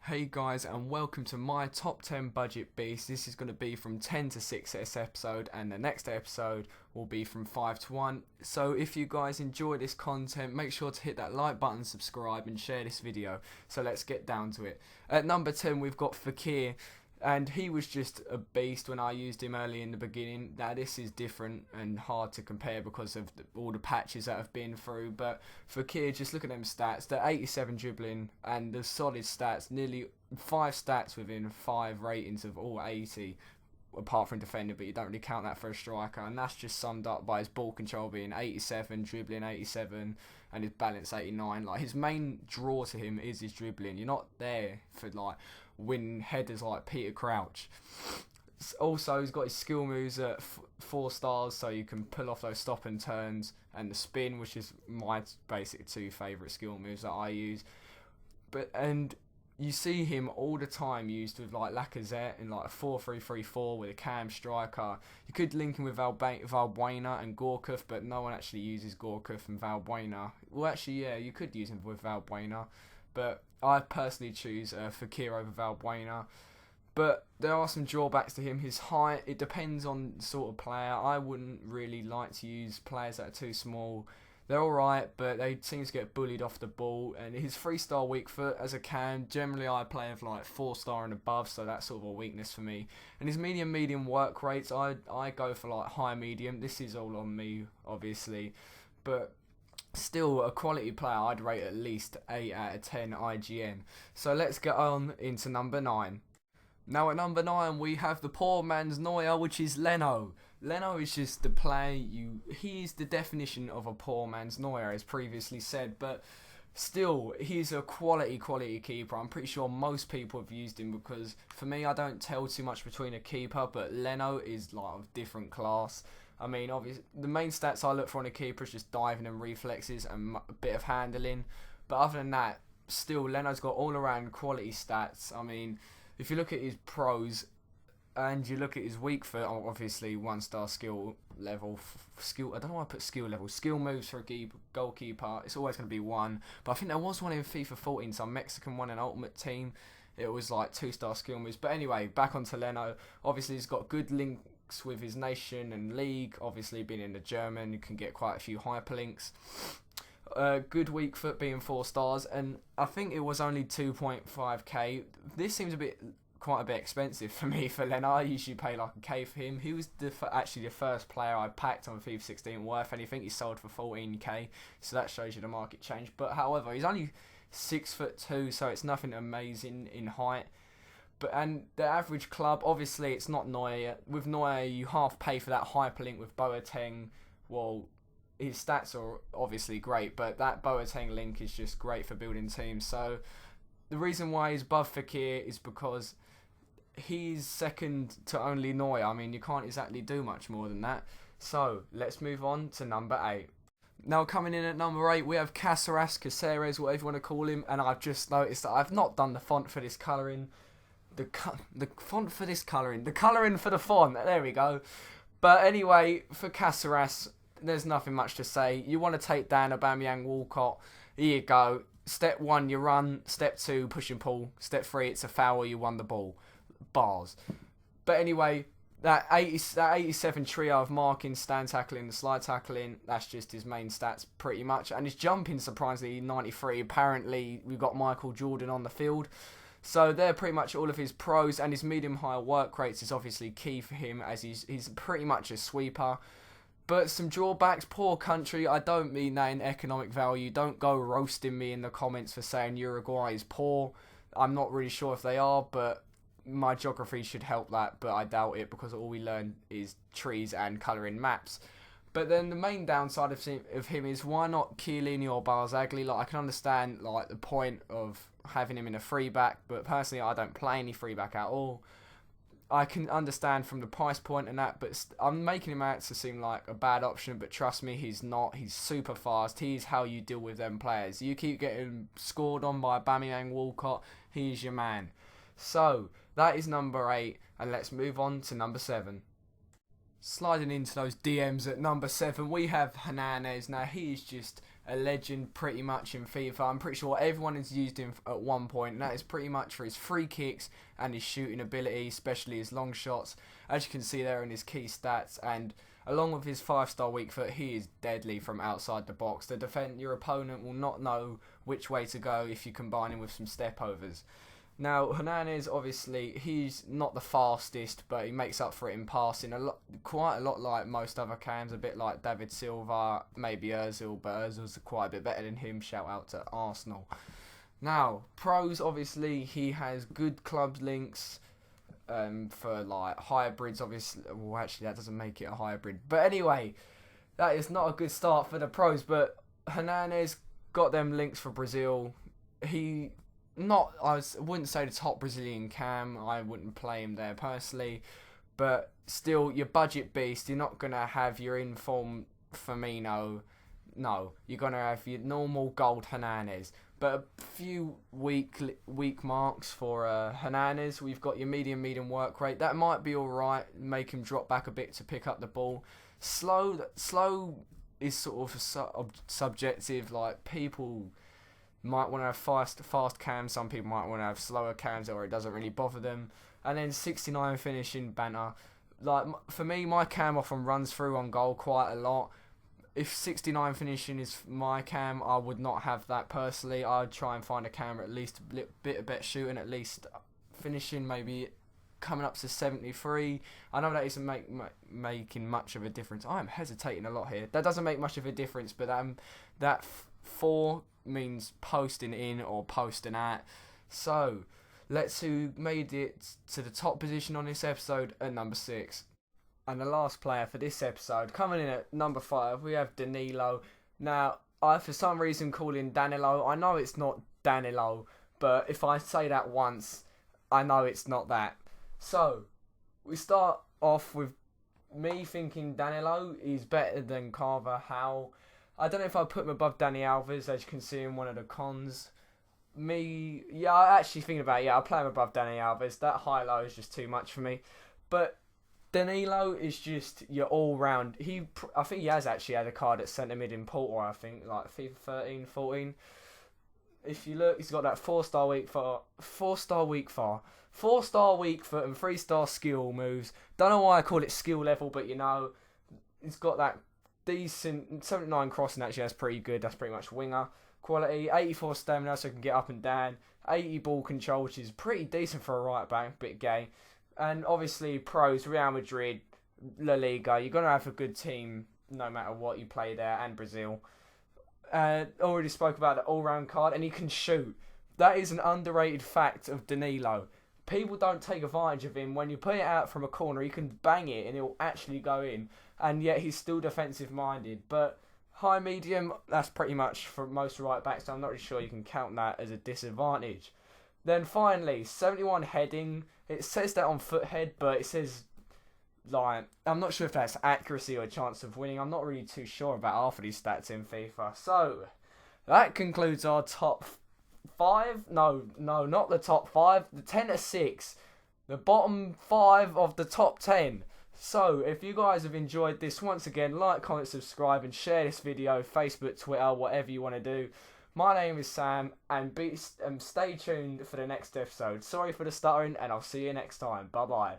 Hey guys, and welcome to my top 10 budget beasts. This is going to be from 10 to 6 this episode, and the next episode will be from 5 to 1. So if you guys enjoy this content, make sure to hit that like button, subscribe and share this video. So let's get down to it. At number 10 we've got Fakir, and he was just a beast when I used him early in the beginning. Now this is different and hard to compare because of all the patches that I've been through, but Fakir, just look at them stats. The 87 dribbling and the solid stats, nearly 5 stats within 5 ratings of all 80, apart from defender, but you don't really count that for a striker, and that's just summed up by his ball control being 87, dribbling 87, and his balance 89. Like, his main draw to him is his dribbling. You're not there for like win headers like Peter Crouch. Also, he's got his skill moves at 4 stars, so you can pull off those stop and turns and the spin, which is my basic 2 favourite skill moves that I use. And you see him all the time used with like Lacazette in like a 4-3-3-4 with a cam striker. You could link him with Valbuena and Gorkuf, but no one actually uses Gorkuf and Valbuena. Well, actually, yeah, you could use him with Valbuena, but I personally choose Fakir over Valbuena. But there are some drawbacks to him. His height, it depends on the sort of player. I wouldn't really like to use players that are too small. They're alright, but they seem to get bullied off the ball. And his 3-star weak foot as a cam, generally I play with like 4-star and above, so that's sort of a weakness for me. And his medium work rates, I go for like high medium. This is all on me, obviously, but still a quality player. I'd rate at least 8 out of 10 IGN. So let's get on into number 9. Now at number 9 we have the poor man's Neuer, which is Leno. Leno is just the player he's the definition of a poor man's Neuer, as previously said, but still, he's a quality keeper. I'm pretty sure most people have used him because, for me, I don't tell too much between a keeper, but Leno is like of different class. I mean, obviously, the main stats I look for in a keeper is just diving and reflexes and a bit of handling, but other than that, still, Leno's got all-around quality stats. I mean, if you look at his pros and you look at his weak foot, obviously 1-star skill level, I don't know why I put skill level, skill moves for a goalkeeper, it's always going to be 1, but I think there was one in FIFA 14, some Mexican one in Ultimate Team, it was like 2-star skill moves. But anyway, back onto Leno. Obviously he's got good links with his nation and league, obviously being in the German, you can get quite a few hyperlinks. Good weak foot being 4 stars, and I think it was only 2.5k. This seems quite a bit expensive for me for Leno. I usually pay like a K for him. He was actually the first player I packed on FIFA 16 worth anything. He sold for 14k, so that shows you the market change. But however, he's only 6'2", so it's nothing amazing in height. And the average club, obviously it's not Neuer. With Neuer, you half pay for that hyperlink with Boateng. Well, his stats are obviously great, but that Boateng link is just great for building teams. So the reason why he's above Fakir is because he's second to only Neuer. I mean, you can't exactly do much more than that. So let's move on to number 8. Now coming in at number 8, we have Cassar, whatever you want to call him, and I've just noticed that I've not done the font for this colouring. The font for this colouring. The colouring for the font. There we go. But anyway, for Cassar, there's nothing much to say. You want to take down Aubameyang, Walcott. Here you go. Step 1, you run. Step 2, push and pull. Step 3, it's a foul or you won the ball. Bars. But anyway, that 87 trio of marking, stand tackling, slide tackling, that's just his main stats pretty much. And his jumping, surprisingly, 93. Apparently, we've got Michael Jordan on the field. So they're pretty much all of his pros, and his medium-high work rates is obviously key for him, as he's pretty much a sweeper. But some drawbacks, poor country. I don't mean that in economic value. Don't go roasting me in the comments for saying Uruguay is poor. I'm not really sure if they are, but my geography should help that, but I doubt it because all we learn is trees and colouring maps. But then the main downside of him is, why not Chiellini or Barzagli? Like, I can understand like the point of having him in a free back, but personally I don't play any free back at all. I can understand from the price point and that, but I'm making him out to seem like a bad option, but trust me, he's not. He's super fast. He's how you deal with them players. You keep getting scored on by Aubameyang, Walcott, he's your man. So that is number 8, and let's move on to number 7. Sliding into those DMs at number 7, we have Hernandez. Now, he is just a legend pretty much in FIFA. I'm pretty sure everyone has used him at one point, and that is pretty much for his free kicks and his shooting ability, especially his long shots. As you can see there in his key stats, and along with his 5-star weak foot, he is deadly from outside the box. Your opponent will not know which way to go if you combine him with some step overs. Now, Hernandez, obviously, he's not the fastest, but he makes up for it in passing quite a lot like most other cams, a bit like David Silva, maybe Ozil, but Ozil's quite a bit better than him. Shout out to Arsenal. Now, pros, obviously, he has good club links for like hybrids, obviously. Well, actually, that doesn't make it a hybrid. But anyway, that is not a good start for the pros, but Hernandez got them links for Brazil. I wouldn't say the top Brazilian cam. I wouldn't play him there personally, but still, your budget beast. You're not gonna have your inform Firmino. No, you're gonna have your normal gold Hernandez. But a few weak marks for Hernandez. We've got your medium work rate. That might be all right. Make him drop back a bit to pick up the ball. Slow is sort of subjective. Like, people might want to have fast cams, some people might want to have slower cams, or it doesn't really bother them. And then 69 finishing banter. Like, for me, my cam often runs through on goal quite a lot. If 69 finishing is my cam, I would not have that personally. I'd try and find a cam at least a bit of better shooting, at least finishing, maybe coming up to 73. I know that isn't making much of a difference. I am hesitating a lot here. That doesn't make much of a difference, but that 4 means posting in or posting at. So let's see who made it to the top position on this episode at number 6. And the last player for this episode, coming in at number 5, we have Danilo. Now, I for some reason call him Danilo. I know it's not Danilo, but if I say that once, I know it's not that. So we start off with me thinking Danilo is better than Carvajal. I don't know if I put him above Dani Alves, as you can see in one of the cons. I actually thinking about it, I'll play him above Dani Alves. That high-low is just too much for me. But Danilo is just your all-round. I think he has actually had a card at centre mid in Porto, I think, like FIFA 13, 14. If you look, he's got that 4-star weak foot, 4-star weak foot, and 3-star skill moves. Don't know why I call it skill level, but he's got that decent 79 crossing. Actually, that's pretty good. That's pretty much winger quality. 84 stamina, so he can get up and down. 80 ball control, which is pretty decent for a right back. Bit gay. And obviously, pros, Real Madrid, La Liga. You're gonna have a good team no matter what you play there, and Brazil. Already spoke about the all-round card, and he can shoot. That is an underrated fact of Danilo. People don't take advantage of him. When you put it out from a corner, he can bang it and it will actually go in. And yet he's still defensive-minded. But high, medium, that's pretty much for most right backs. So I'm not really sure you can count that as a disadvantage. Then finally, 71 heading. It says that on foot head, but it says, like, I'm not sure if that's accuracy or chance of winning. I'm not really too sure about half of these stats in FIFA. So that concludes our top 5. No, not the top 5. The 10 to 6. The bottom 5 of the top 10. So, if you guys have enjoyed this, once again, like, comment, subscribe, and share this video, Facebook, Twitter, whatever you want to do. My name is Sam, and stay tuned for the next episode. Sorry for the stuttering, and I'll see you next time. Bye-bye.